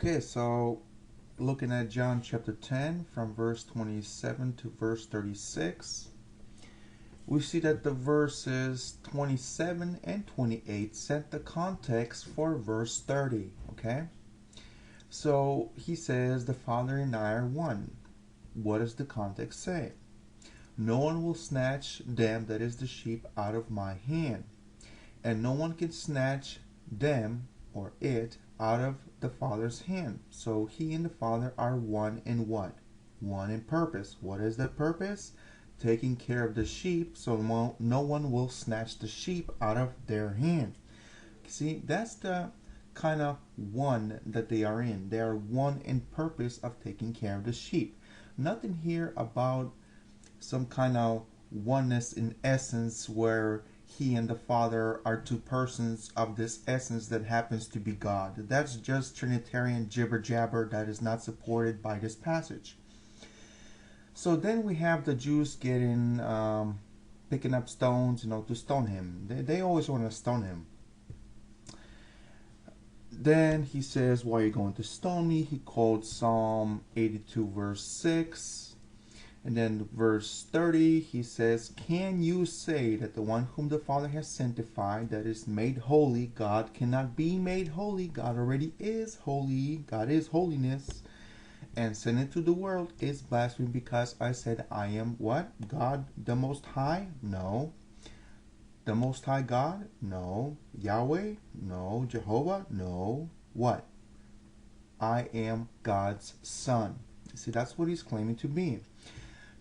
Okay, so looking at John chapter 10 from verse 27 to verse 36, we see that the verses 27 and 28 set the context for verse 30. Okay, so he says, "The Father and I are one." What does the context say? "No one will snatch them, that is the sheep, out of my hand, and no one can snatch them or it out of the Father's hand." So he and the Father are one in what? One in purpose. What is that purpose? Taking care of the sheep, so no one will snatch the sheep out of their hand. See, that's the kind of one that they are in. They are one in purpose of taking care of the sheep. Nothing here about some kind of oneness in essence where he and the Father are two persons of this essence that happens to be God. That's just Trinitarian jibber jabber that is not supported by this passage. So then we have the Jews picking up stones, to stone him. They always want to stone him. Then he says, "Why are you going to stone me?" He quotes Psalm 82 verse 6. And then verse 30, he says, "Can you say that the one whom the Father has sanctified, that is made holy, God cannot be made holy? God already is holy. God is holiness. And sent into the world is blasphemy because I said I am" what? "God the Most High?" No. The Most High God? No. Yahweh? No. Jehovah? No. What? I am God's Son. See, that's what he's claiming to be.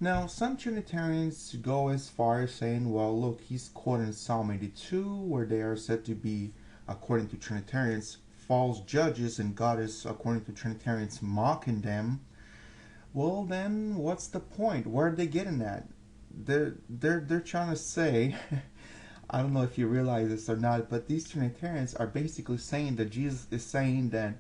Now, some Trinitarians go as far as saying, well, look, he's quoting Psalm 82, where they are said to be, according to Trinitarians, false judges, and God is, according to Trinitarians, mocking them. Well, then, what's the point? Where are they getting at? They're trying to say, I don't know if you realize this or not, but these Trinitarians are basically saying that Jesus is saying that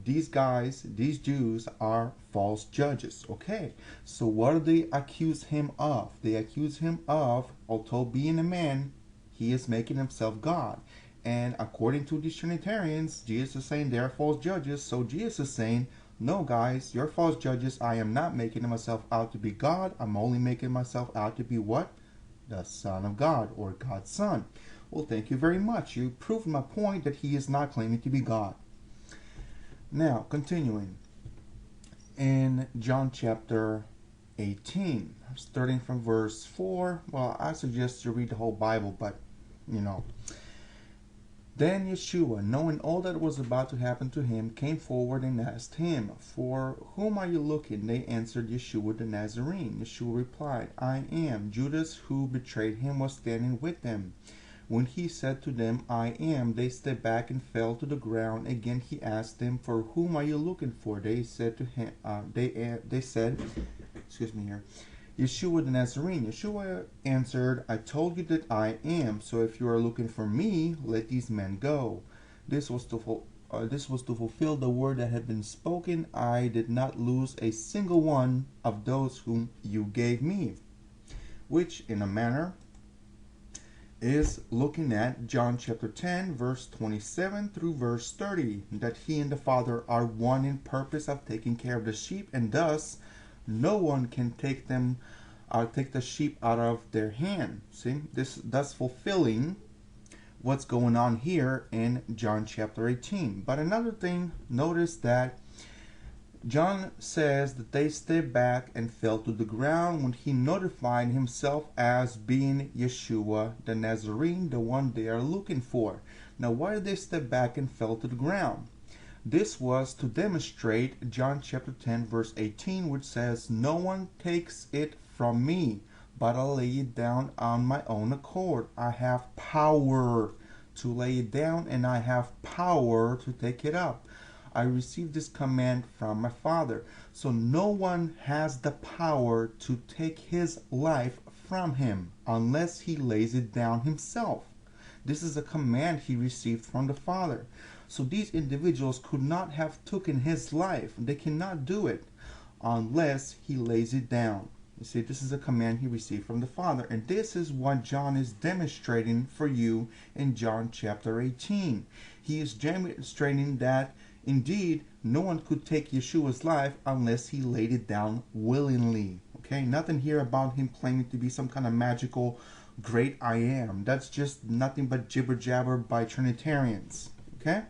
these guys, these Jews, are false judges. Okay, so what do they accuse him of? They accuse him of, although being a man, he is making himself God. And according to these Trinitarians, Jesus is saying they are false judges. So Jesus is saying, no guys, you're false judges. I am not making myself out to be God. I'm only making myself out to be what? The Son of God, or God's Son. Well, thank you very much. You proved my point that he is not claiming to be God. Now, continuing in John chapter 18, starting from verse 4. Well, I suggest you read the whole Bible, but Then Yeshua, knowing all that was about to happen to him, came forward and asked him, "For whom are you looking?" They answered, "Yeshua the Nazarene." Yeshua replied, "I am." Judas, who betrayed him, was standing with them. When he said to them, "I am," they stepped back and fell to the ground. Again he asked them, "For whom are you looking for?" They said to him, they said, "Yeshua the Nazarene." Yeshua answered, "I told you that I am. So if you are looking for me, let these men go." This was to fulfill the word that had been spoken. "I did not lose a single one of those whom you gave me," which in a manner is looking at John chapter 10 verse 27 through verse 30, that he and the Father are one in purpose of taking care of the sheep, and thus no one can take the sheep out of their hand. See, this thus fulfilling what's going on here in John chapter 18. But another thing, notice that John says that they stepped back and fell to the ground when he notified himself as being Yeshua the Nazarene, the one they are looking for. Now, why did they step back and fell to the ground? This was to demonstrate John chapter 10 verse 18, which says, "No one takes it from me, but I lay it down on my own accord. I have power to lay it down, and I have power to take it up. I received this command from my Father." So no one has the power to take his life from him unless he lays it down himself. This is a command he received from the Father. So these individuals could not have taken his life. They cannot do it unless he lays it down. You see, this is a command he received from the Father. And this is what John is demonstrating for you in John chapter 18. He is demonstrating that indeed no one could take Yeshua's life unless he laid it down willingly. Okay, nothing here about him claiming to be some kind of magical great I am. That's just nothing but jibber jabber by Trinitarians. Okay.